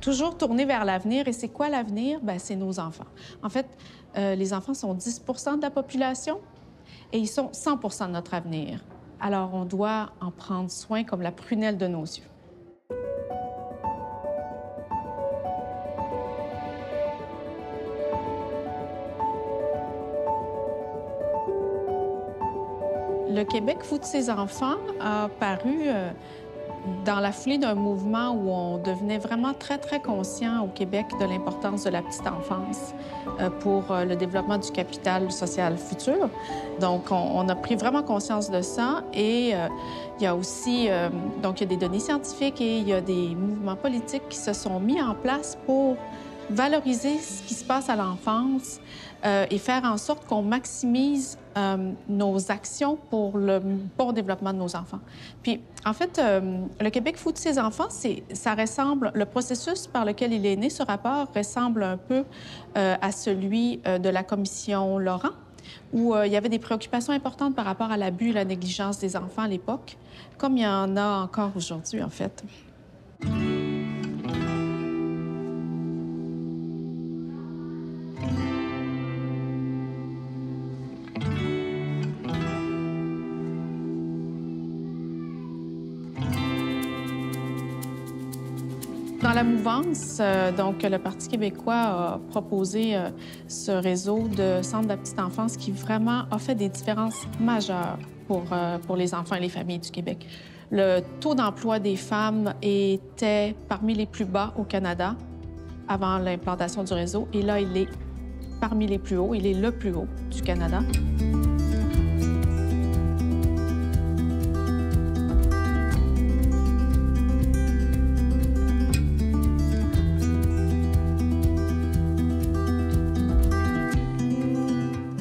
toujours tourné vers l'avenir. Et c'est quoi l'avenir? Bien, c'est nos enfants. En fait, les enfants sont 10 de la population et ils sont 100 de notre avenir. Alors, on doit en prendre soin comme la prunelle de nos yeux. Le Québec fout de ses enfants a paru dans la foulée d'un mouvement où on devenait vraiment très, très conscient au Québec de l'importance de la petite enfance pour le développement du capital social futur. Donc, on a pris vraiment conscience de ça et il y a aussi donc, il y a des données scientifiques et il y a des mouvements politiques qui se sont mis en place pour valoriser ce qui se passe à l'enfance et faire en sorte qu'on maximise nos actions pour le bon développement de nos enfants. Puis, en fait, le Québec fout de ses enfants, ça ressemble, le processus par lequel il est né, ce rapport, ressemble un peu à celui de la commission Laurent, où il y avait des préoccupations importantes par rapport à l'abus et la négligence des enfants à l'époque, comme il y en a encore aujourd'hui, en fait. Dans la mouvance, donc, le Parti québécois a proposé ce réseau de centres de la petite enfance qui vraiment a fait des différences majeures pour les enfants et les familles du Québec. Le taux d'emploi des femmes était parmi les plus bas au Canada avant l'implantation du réseau. Et là, il est parmi les plus hauts. Il est le plus haut du Canada.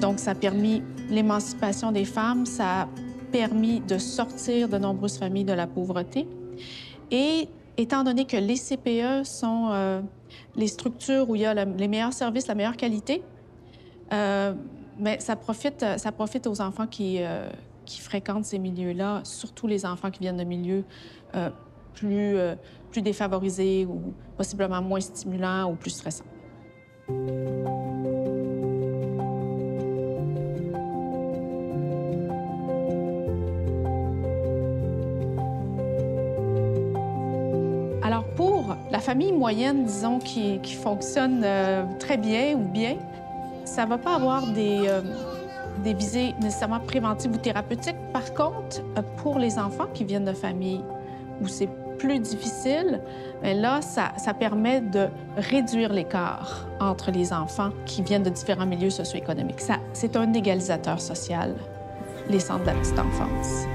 Donc, ça a permis l'émancipation des femmes, ça a permis de sortir de nombreuses familles de la pauvreté. Et étant donné que les CPE sont les structures où il y a les meilleurs services, la meilleure qualité, mais ça profite aux enfants qui fréquentent ces milieux-là, surtout les enfants qui viennent de milieux plus défavorisés ou possiblement moins stimulants ou plus stressants. Alors, pour la famille moyenne, disons, qui fonctionne très bien ou bien, ça ne va pas avoir des visées nécessairement préventives ou thérapeutiques. Par contre, pour les enfants qui viennent de familles où c'est plus difficile, bien là, ça permet de réduire l'écart entre les enfants qui viennent de différents milieux socio-économiques. C'est un égalisateur social, les centres de la petite enfance.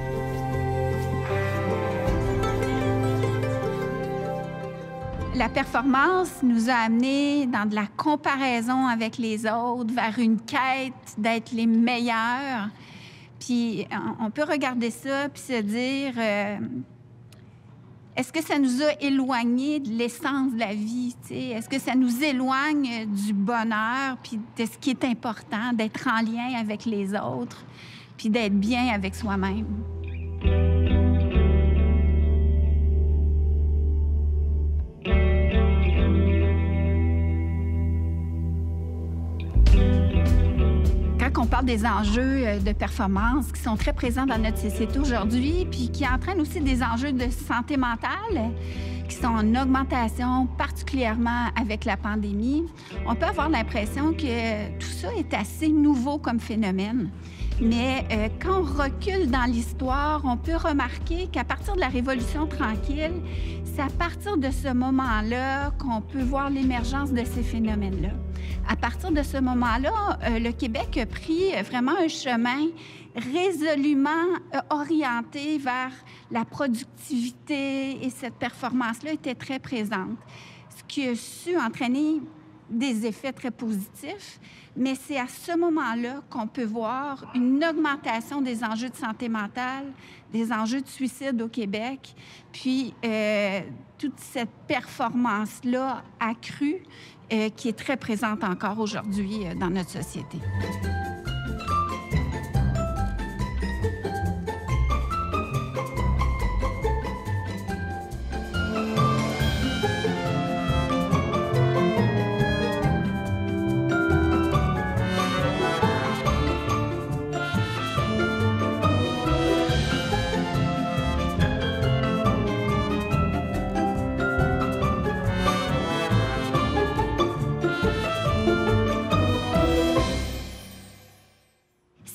La performance nous a amenés dans de la comparaison avec les autres, vers une quête d'être les meilleurs. Puis on peut regarder ça puis se dire, est-ce que ça nous a éloignés de l'essence de la vie? T'sais? Est-ce que ça nous éloigne du bonheur puis de ce qui est important, d'être en lien avec les autres puis d'être bien avec soi-même? Quand on parle des enjeux de performance qui sont très présents dans notre société aujourd'hui, puis qui entraînent aussi des enjeux de santé mentale qui sont en augmentation, particulièrement avec la pandémie, on peut avoir l'impression que tout ça est assez nouveau comme phénomène. Mais quand on recule dans l'histoire, on peut remarquer qu'à partir de la Révolution tranquille, c'est à partir de ce moment-là qu'on peut voir l'émergence de ces phénomènes-là. À partir de ce moment-là, le Québec a pris vraiment un chemin résolument orienté vers la productivité et cette performance-là était très présente, ce qui a su entraîner des effets très positifs. Mais c'est à ce moment-là qu'on peut voir une augmentation des enjeux de santé mentale, des enjeux de suicide au Québec, puis toute cette performance-là accrue qui est très présente encore aujourd'hui dans notre société.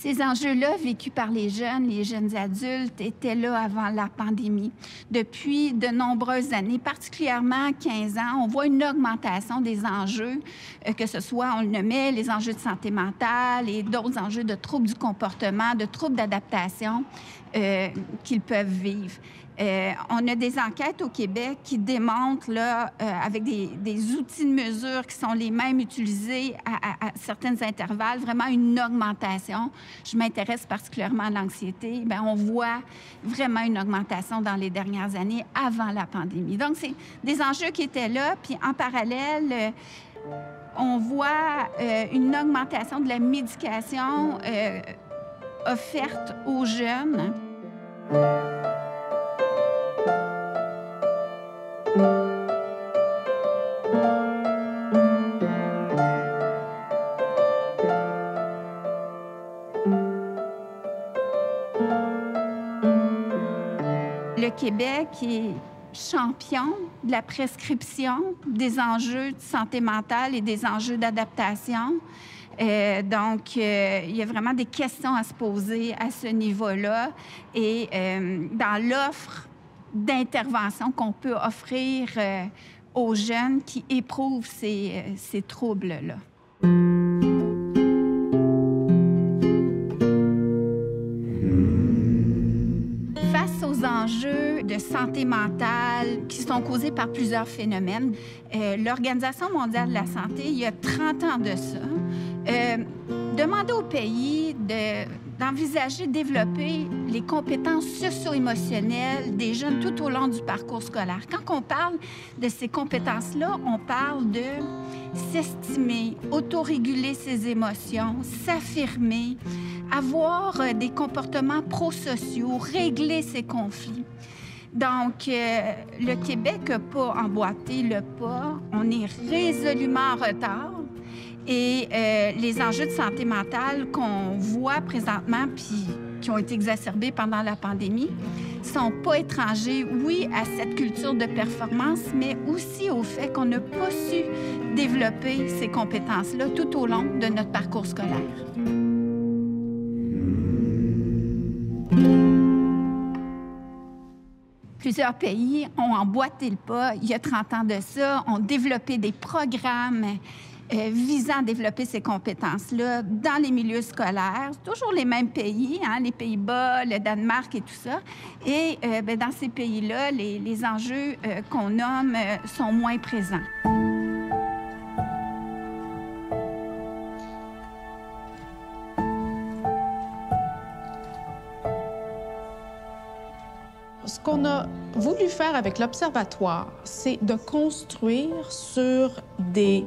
Ces enjeux-là, vécus par les jeunes adultes, étaient là avant la pandémie. Depuis de nombreuses années, particulièrement 15 ans, on voit une augmentation des enjeux, que ce soit, on le nommait, les enjeux de santé mentale et d'autres enjeux de troubles du comportement, de troubles d'adaptation qu'ils peuvent vivre. On a des enquêtes au Québec qui démontrent, là, avec des outils de mesure qui sont les mêmes utilisés à certains intervalles, vraiment une augmentation. Je m'intéresse particulièrement à l'anxiété. Bien, on voit vraiment une augmentation dans les dernières années avant la pandémie. Donc, c'est des enjeux qui étaient là. Puis, en parallèle, on voit une augmentation de la médication offerte aux jeunes. Le Québec est champion de la prescription des enjeux de santé mentale et des enjeux d'adaptation. Donc, il y a vraiment des questions à se poser à ce niveau-là. Et dans l'offre d'intervention qu'on peut offrir aux jeunes qui éprouvent ces troubles-là. Face aux enjeux de santé mentale qui sont causés par plusieurs phénomènes, l'Organisation mondiale de la santé, il y a 30 ans de ça, demandait au pays d'envisager de développer les compétences socio-émotionnelles des jeunes tout au long du parcours scolaire. Quand on parle de ces compétences-là, on parle de s'estimer, autoréguler ses émotions, s'affirmer, avoir des comportements prosociaux, régler ses conflits. Donc, le Québec n'a pas emboîté le pas. On est résolument en retard. Et les enjeux de santé mentale qu'on voit présentement, puis qui ont été exacerbés pendant la pandémie, sont pas étrangers, oui, à cette culture de performance, mais aussi au fait qu'on n'a pas su développer ces compétences-là tout au long de notre parcours scolaire. Plusieurs pays ont emboîté le pas, il y a 30 ans de ça, ont développé des programmes visant à développer ces compétences-là dans les milieux scolaires. Toujours les mêmes pays, hein, les Pays-Bas, le Danemark et tout ça. Et bien, dans ces pays-là, les enjeux qu'on nomme sont moins présents. Ce qu'on a voulu faire avec l'Observatoire, c'est de construire sur des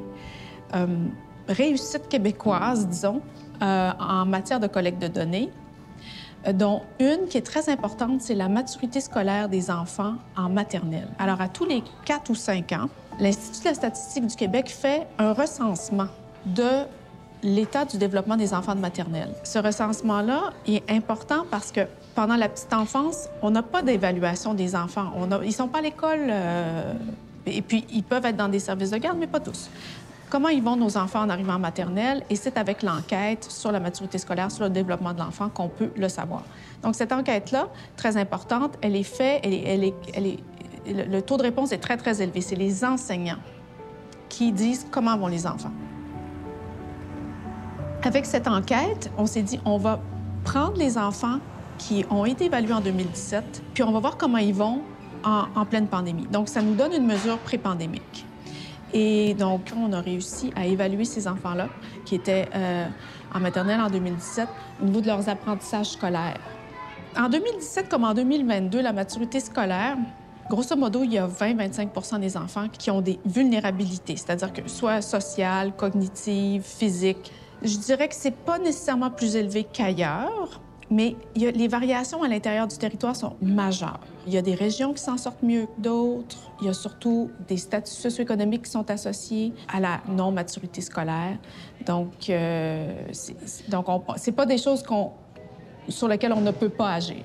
réussites québécoises, disons, en matière de collecte de données, dont une qui est très importante, c'est la maturité scolaire des enfants en maternelle. Alors, à tous les 4 ou 5 ans, l'Institut de la statistique du Québec fait un recensement de l'état du développement des enfants de maternelle. Ce recensement-là est important parce que pendant la petite enfance, on n'a pas d'évaluation des enfants. Ils ne sont pas à l'école, et puis ils peuvent être dans des services de garde, mais pas tous. Comment ils vont, nos enfants, en arrivant en maternelle? Et c'est avec l'enquête sur la maturité scolaire, sur le développement de l'enfant, qu'on peut le savoir. Donc, cette enquête-là, très importante, elle est faite, le taux de réponse est très, très élevé. C'est les enseignants qui disent comment vont les enfants. Avec cette enquête, on s'est dit, on va prendre les enfants qui ont été évalués en 2017, puis on va voir comment ils vont en pleine pandémie. Donc, ça nous donne une mesure pré-pandémique. Et donc, on a réussi à évaluer ces enfants-là, qui étaient en maternelle en 2017, au niveau de leurs apprentissages scolaires. En 2017 comme en 2022, la maturité scolaire, grosso modo, il y a 20-25 des enfants qui ont des vulnérabilités, c'est-à-dire que soit sociales, cognitives, physiques. Je dirais que c'est pas nécessairement plus élevé qu'ailleurs, mais les variations à l'intérieur du territoire sont majeures. Il y a des régions qui s'en sortent mieux que d'autres. Il y a surtout des statuts socio-économiques qui sont associés à la non-maturité scolaire. Donc, c'est pas des choses sur lesquelles on ne peut pas agir.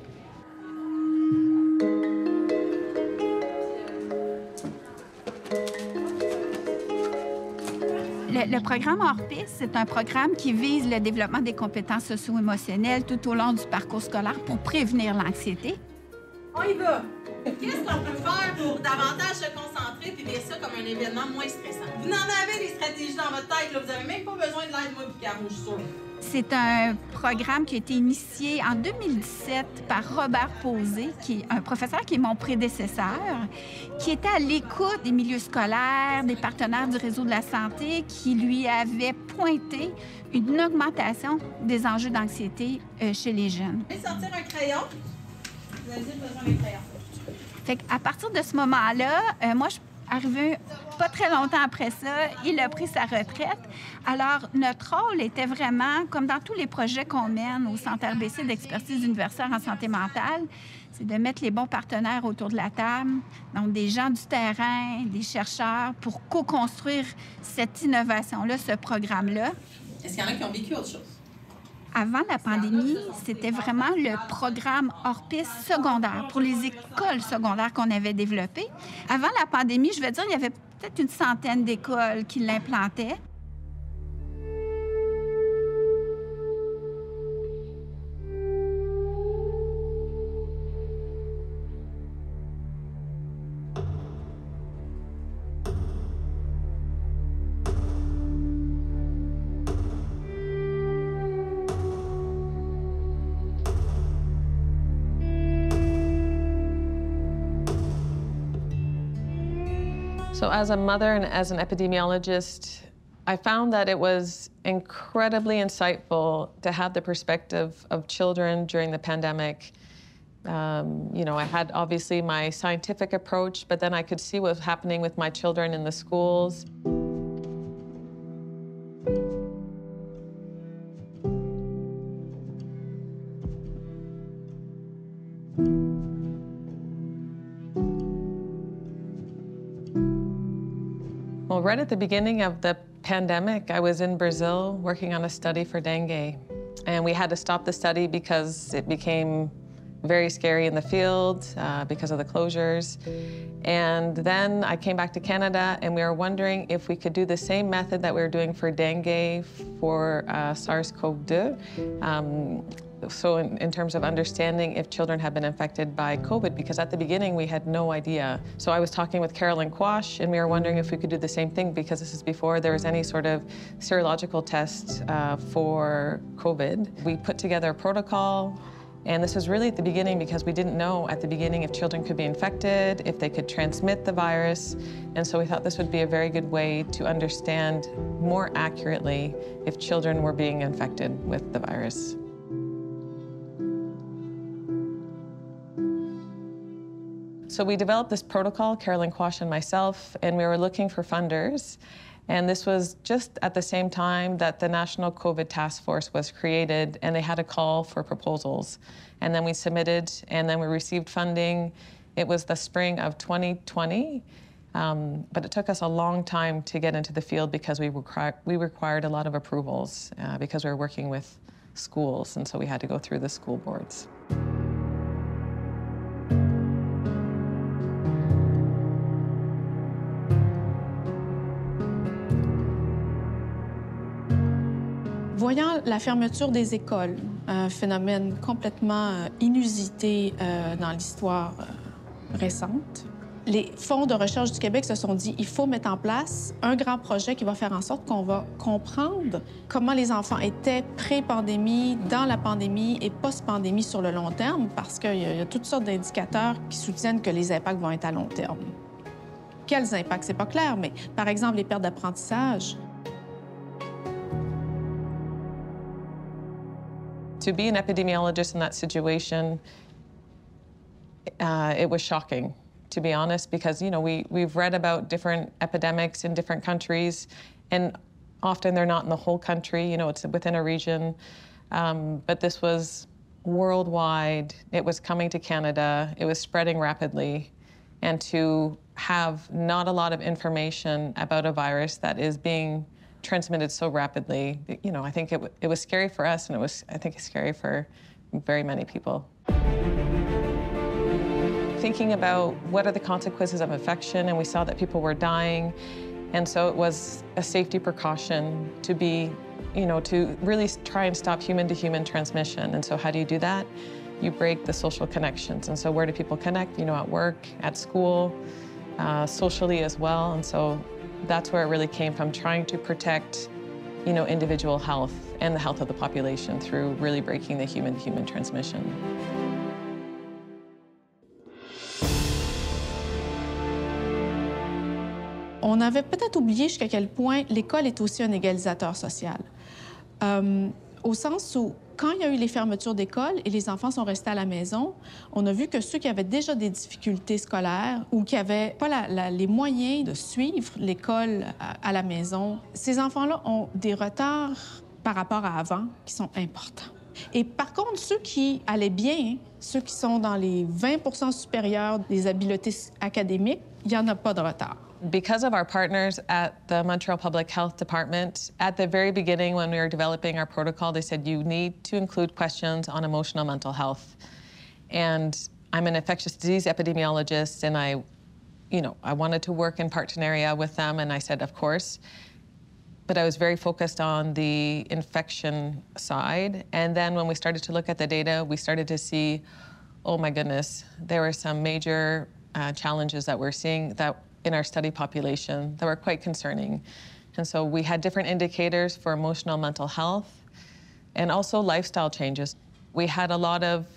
Le programme Hors-Piste, c'est un programme qui vise le développement des compétences socio-émotionnelles tout au long du parcours scolaire pour prévenir l'anxiété. On y va! Qu'est-ce qu'on peut faire pour davantage se concentrer et vivre ça comme un événement moins stressant? Vous en avez des stratégies dans votre tête, là. Vous n'avez même pas besoin de l'aide, moi, puis Caro, je suis sûre. C'est un programme qui a été initié en 2017 par Robert Posé, qui est un professeur qui est mon prédécesseur, qui était à l'écoute des milieux scolaires, des partenaires du réseau de la santé, qui lui avait pointé une augmentation des enjeux d'anxiété chez les jeunes. Vous allez sortir un crayon. Vous avez besoin d'un crayon. Fait qu'à partir de ce moment-là, moi, je suis arrivée pas très longtemps après ça, il a pris sa retraite. Alors, notre rôle était vraiment, comme dans tous les projets qu'on mène au Centre RBC d'expertise universitaire en santé mentale, c'est de mettre les bons partenaires autour de la table, donc des gens du terrain, des chercheurs, pour co-construire cette innovation-là, ce programme-là. Est-ce qu'il y en a qui ont vécu autre chose? Avant la pandémie, c'était vraiment le programme Hors-Piste secondaire pour les écoles secondaires qu'on avait développé. Avant la pandémie, je vais dire, il y avait peut-être une centaine d'écoles qui l'implantaient. So as a mother and as an epidemiologist, I found that it was incredibly insightful to have the perspective of children during the pandemic. I had obviously my scientific approach, but then I could see what was happening with my children in the schools. Well, right at the beginning of the pandemic, I was in Brazil working on a study for dengue. And we had to stop the study because it became very scary in the field because of the closures. And then I came back to Canada and we were wondering if we could do the same method that we were doing for dengue for SARS-CoV-2. So in terms of understanding if children have been infected by COVID, because at the beginning we had no idea. So I was talking with Carolyn Quash and we were wondering if we could do the same thing because this is before there was any sort of serological test for COVID. We put together a protocol. And this was really at the beginning because we didn't know at the beginning if children could be infected, if they could transmit the virus. And so we thought this would be a very good way to understand more accurately if children were being infected with the virus. So we developed this protocol, Carolyn Quash and myself, and we were looking for funders. And this was just at the same time that the National COVID Task Force was created, and they had a call for proposals. And then we submitted, and then we received funding. It was the spring of 2020, but it took us a long time to get into the field because we required a lot of approvals because we were working with schools, and so we had to go through the school boards. Voyant la fermeture des écoles, un phénomène complètement inusité dans l'histoire récente, les fonds de recherche du Québec se sont dit il faut mettre en place un grand projet qui va faire en sorte qu'on va comprendre comment les enfants étaient pré-pandémie, dans la pandémie et post-pandémie sur le long terme, parce qu'il y a toutes sortes d'indicateurs qui soutiennent que les impacts vont être à long terme. Quels impacts? C'est pas clair, mais par exemple, les pertes d'apprentissage. To be an epidemiologist in that situation, it was shocking, to be honest, because, we've read about different epidemics in different countries, and often they're not in the whole country, it's within a region. But this was worldwide. It was coming to Canada. It was spreading rapidly. And to have not a lot of information about a virus that is being transmitted so rapidly, I think it was scary for us, and I think it's scary for very many people. Thinking about what are the consequences of infection, and we saw that people were dying, And so it was a safety precaution to be, to really try and stop human-to-human transmission. And so how do you do that? You break the social connections. And so where do people connect? At work, at school, socially as well. And so that's where it really came from, trying to protect, individual health and the health of the population through really breaking the human-to-human transmission. On avait peut-être oublié jusqu'à quel point l'école est aussi un égalisateur social. Au sens où, quand il y a eu les fermetures d'école et les enfants sont restés à la maison, on a vu que ceux qui avaient déjà des difficultés scolaires ou qui n'avaient pas les moyens de suivre l'école à la maison, ces enfants-là ont des retards par rapport à avant qui sont importants. Et par contre, ceux qui allaient bien, ceux qui sont dans les 20 supérieurs des habiletés académiques, il n'y en a pas de retard. Because of our partners at the Montreal Public Health Department, at the very beginning when we were developing our protocol, they said you need to include questions on emotional mental health. And I'm an infectious disease epidemiologist, and I wanted to work in partenariat with them, and I said, of course. But I was very focused on the infection side. And then when we started to look at the data, we started to see, oh my goodness, there were some major challenges that we're seeing that in our study population that were quite concerning. And so we had different indicators for emotional mental health and also lifestyle changes. We had a lot of,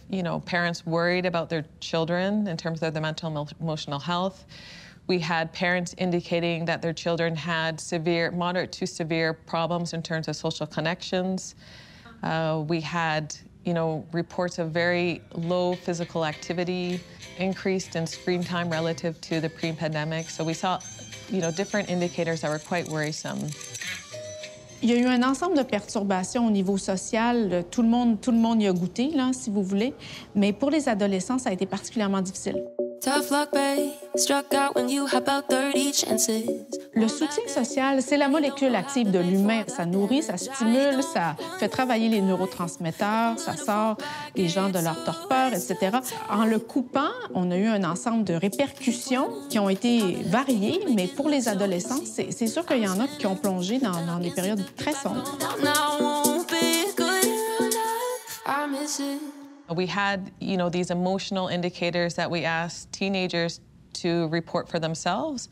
parents worried about their children in terms of their mental emotional health. We had parents indicating that their children had moderate to severe problems in terms of social connections. We had, reports of very low physical activity, increased in screen time relative to the pre-pandemic. So we saw, different indicators that were quite worrisome. Il y a eu un ensemble de perturbations au niveau social. Tout le monde y a goûté, là, si vous voulez. Mais pour les adolescents, ça a été particulièrement difficile. Le soutien social, c'est la molécule active de l'humain. Ça nourrit, ça stimule, ça fait travailler les neurotransmetteurs, ça sort les gens de leur torpeur, etc. En le coupant, on a eu un ensemble de répercussions qui ont été variées, mais pour les adolescents, c'est sûr qu'il y en a qui ont plongé dans des périodes très sombres. We had, these emotional indicators that we asked teenagers to report for themselves.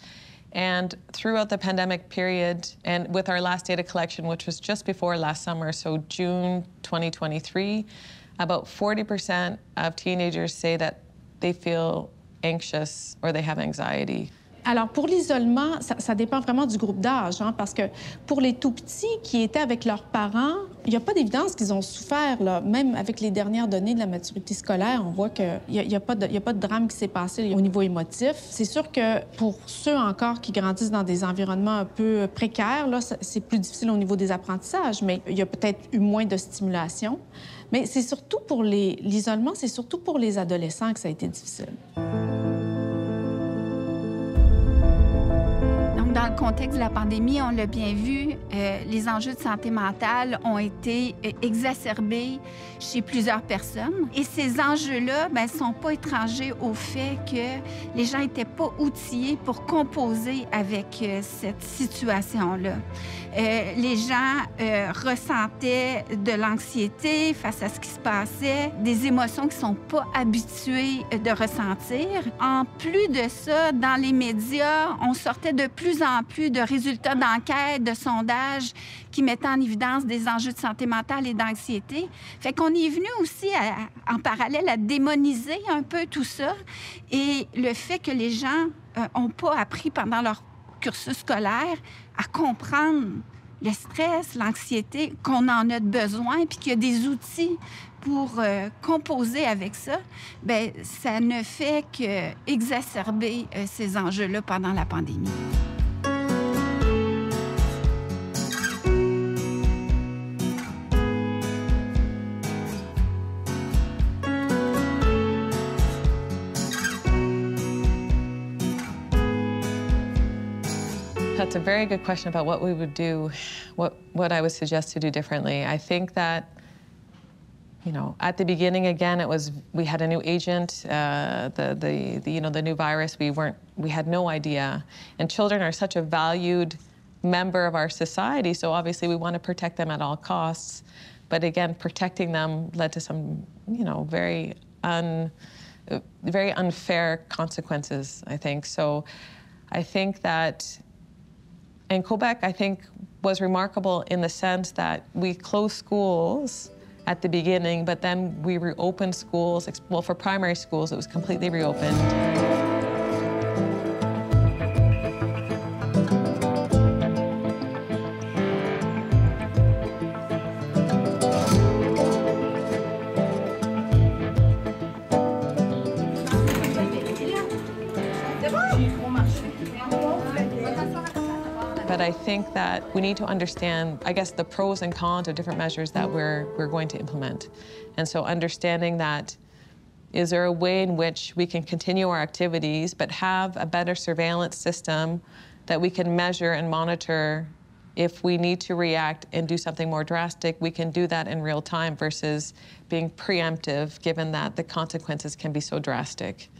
And throughout the pandemic period, and with our last data collection, which was just before last summer, so June 2023, about 40% of teenagers say that they feel anxious or they have anxiety. Alors, pour l'isolement, ça dépend vraiment du groupe d'âge, parce que pour les tout-petits qui étaient avec leurs parents, il n'y a pas d'évidence qu'ils ont souffert, là. Même avec les dernières données de la maturité scolaire, on voit qu'il n'y a pas de drame qui s'est passé au niveau émotif. C'est sûr que pour ceux encore qui grandissent dans des environnements un peu précaires, là, c'est plus difficile au niveau des apprentissages, mais il y a peut-être eu moins de stimulation. Mais c'est surtout pour l'isolement, c'est surtout pour les adolescents que ça a été difficile. Dans le contexte de la pandémie, on l'a bien vu, les enjeux de santé mentale ont été exacerbés chez plusieurs personnes. Et ces enjeux-là ne sont pas étrangers au fait que les gens n'étaient pas outillés pour composer avec cette situation-là. Les gens ressentaient de l'anxiété face à ce qui se passait, des émotions qu'ils ne sont pas habitués de ressentir. En plus de ça, dans les médias, on sortait de plus en plus de résultats d'enquête, de sondages qui mettaient en évidence des enjeux de santé mentale et d'anxiété. Fait qu'on est venu aussi, en parallèle, à démoniser un peu tout ça. Et le fait que les gens n'ont pas appris pendant leur cursus scolaire à comprendre le stress, l'anxiété, qu'on en a besoin, puis qu'il y a des outils pour composer avec ça, bien, ça ne fait qu'exacerber ces enjeux-là pendant la pandémie. That's a very good question about what we would do, what I would suggest to do differently. I think that You know, at the beginning, again, we had a new agent, the new virus. We had no idea. And children are such a valued member of our society, so obviously we want to protect them at all costs. But again, protecting them led to some, you know, very unfair consequences, I think. So I think that, and Quebec, I think, was remarkable in the sense that we closed schools at the beginning, but then we reopened schools. Well, for primary schools, it was completely reopened. But I think that we need to understand, I guess, the pros and cons of different measures that we're going to implement. And so understanding that, is there a way in which we can continue our activities but have a better surveillance system that we can measure and monitor? If we need to react and do something more drastic, we can do that in real time versus being preemptive, given that the consequences can be so drastic.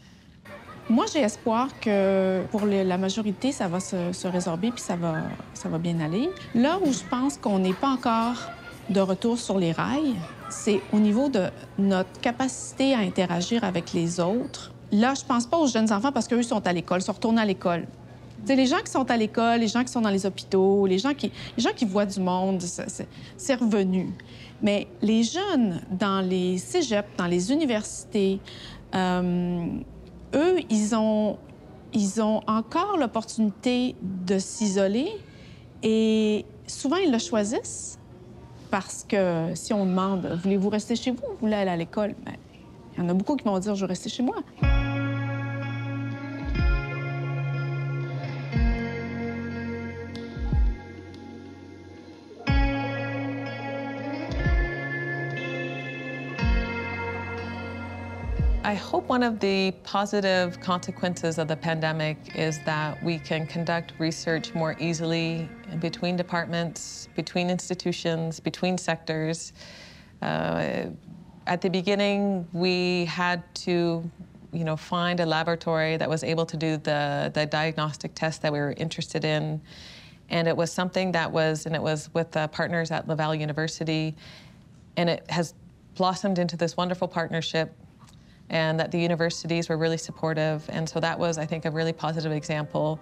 Moi, j'ai espoir que pour la majorité, ça va se résorber puis ça va bien aller. Là où je pense qu'on n'est pas encore de retour sur les rails, c'est au niveau de notre capacité à interagir avec les autres. Là, je pense pas aux jeunes enfants parce qu'eux sont à l'école, sont retournés à l'école. C'est les gens qui sont à l'école, les gens qui sont dans les hôpitaux, les gens qui voient du monde, c'est revenu. Mais les jeunes dans les cégeps, dans les universités, eux, ils ont encore l'opportunité de s'isoler et souvent, ils le choisissent parce que si on demande « Voulez-vous rester chez vous ou vous voulez aller à l'école? » Bien, il y en a beaucoup qui vont dire « Je veux rester chez moi. » I hope one of the positive consequences of the pandemic is that we can conduct research more easily between departments, between institutions, between sectors. At the beginning, we had to, find a laboratory that was able to do the diagnostic test that we were interested in. And it was something it was with partners at Laval University, and it has blossomed into this wonderful partnership, and that the universities were really supportive. And so that was, I think, a really positive example.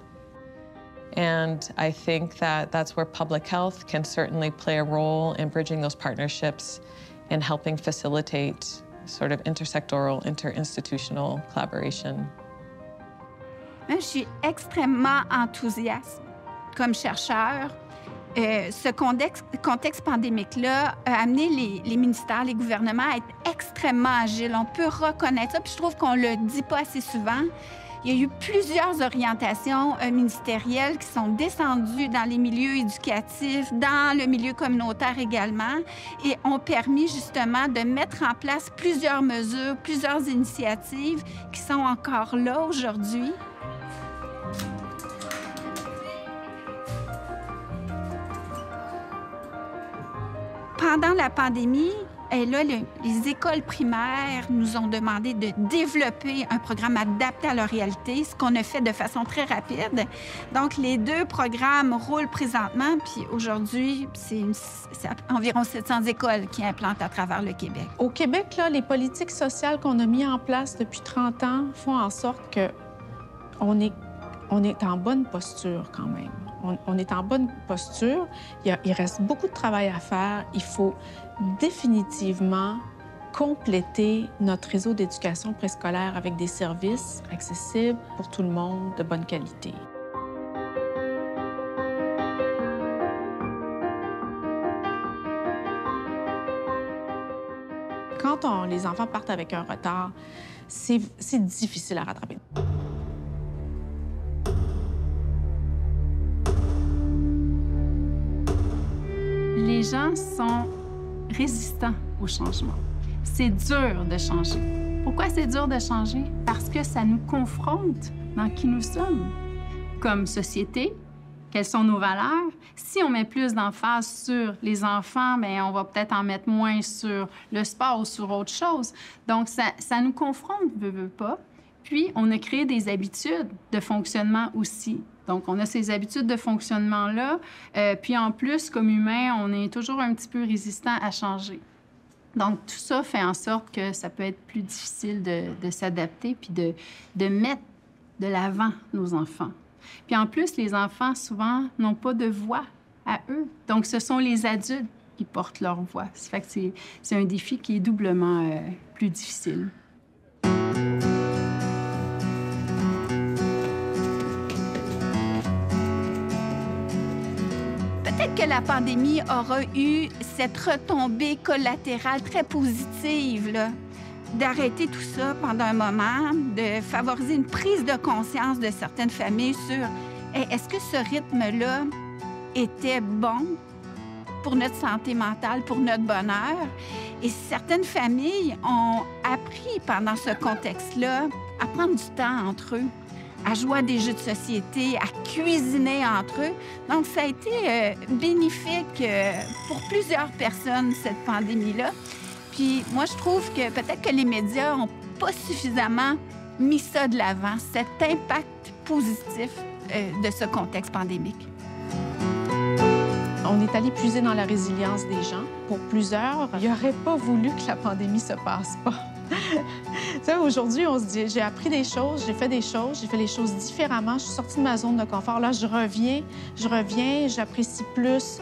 And I think that that's where public health can certainly play a role in bridging those partnerships and helping facilitate sort of intersectoral, interinstitutional collaboration. Je suis extrêmement enthousiaste comme chercheur. Ce contexte pandémique-là a amené les ministères, les gouvernements à être extrêmement agiles. On peut reconnaître ça, puis je trouve qu'on le dit pas assez souvent. Il y a eu plusieurs orientations ministérielles qui sont descendues dans les milieux éducatifs, dans le milieu communautaire également, et ont permis justement de mettre en place plusieurs mesures, plusieurs initiatives qui sont encore là aujourd'hui. Pendant la pandémie, les écoles primaires nous ont demandé de développer un programme adapté à leur réalité, ce qu'on a fait de façon très rapide. Donc, les deux programmes roulent présentement, puis aujourd'hui, c'est environ 700 écoles qui implantent à travers le Québec. Au Québec, là, les politiques sociales qu'on a mises en place depuis 30 ans font en sorte qu'on est en bonne posture quand même. On est en bonne posture. Il reste beaucoup de travail à faire. Il faut définitivement compléter notre réseau d'éducation préscolaire avec des services accessibles pour tout le monde, de bonne qualité. Quand les enfants partent avec un retard, c'est difficile à rattraper. Les gens sont résistants au changement. C'est dur de changer. Pourquoi c'est dur de changer? Parce que ça nous confronte dans qui nous sommes comme société, quelles sont nos valeurs. Si on met plus d'emphase sur les enfants, bien, on va peut-être en mettre moins sur le sport ou sur autre chose. Donc, ça nous confronte, veut pas. Puis, on a créé des habitudes de fonctionnement aussi. Donc, on a ces habitudes de fonctionnement-là. Puis, en plus, comme humain, on est toujours un petit peu résistant à changer. Donc, tout ça fait en sorte que ça peut être plus difficile de s'adapter puis de mettre de l'avant nos enfants. Puis en plus, les enfants, souvent, n'ont pas de voix à eux. Donc, ce sont les adultes qui portent leur voix. Ça fait que c'est un défi qui est doublement plus difficile. Peut-être que la pandémie aura eu cette retombée collatérale très positive, là, d'arrêter tout ça pendant un moment, de favoriser une prise de conscience de certaines familles sur est-ce que ce rythme-là était bon pour notre santé mentale, pour notre bonheur? Et certaines familles ont appris pendant ce contexte-là à prendre du temps entre eux, à jouer à des jeux de société, à cuisiner entre eux. Donc, ça a été bénéfique pour plusieurs personnes, cette pandémie-là. Puis moi, je trouve que peut-être que les médias n'ont pas suffisamment mis ça de l'avant, cet impact positif de ce contexte pandémique. On est allé puiser dans la résilience des gens. Pour plusieurs, ils n'auraient pas voulu que la pandémie se passe pas. Aujourd'hui, on se dit, j'ai appris des choses, j'ai fait des choses, j'ai fait les choses différemment, je suis sortie de ma zone de confort. Là, je reviens, j'apprécie plus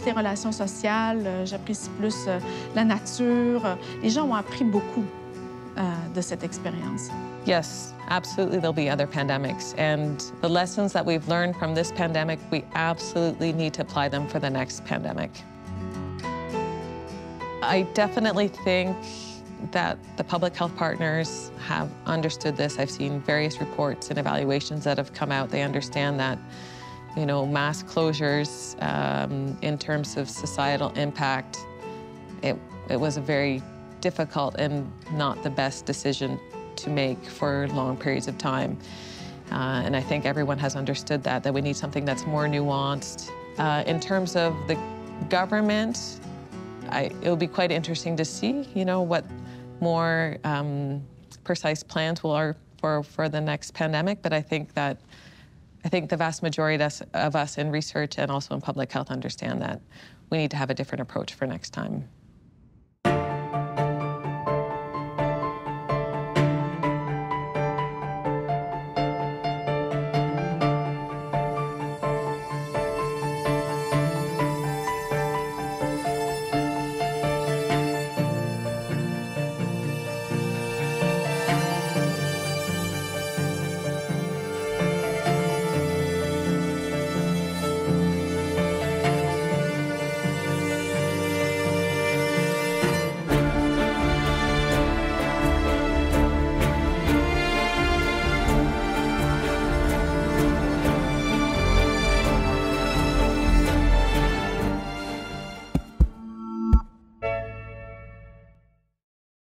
les relations sociales, j'apprécie plus la nature. Les gens ont appris beaucoup de cette expérience. Yes, absolutely, there'll be other pandemics. And the lessons that we've learned from this pandemic, we absolutely need to apply them for the next pandemic. I definitely think that the public health partners have understood this. I've seen various reports and evaluations that have come out. They understand that, you know, mass closures in terms of societal impact, it was a very difficult and not the best decision to make for long periods of time. And I think everyone has understood that we need something that's more nuanced. In terms of the government, it'll be quite interesting to see, you know, what more precise plans are for the next pandemic. But I think the vast majority of us in research and also in public health understand that we need to have a different approach for next time.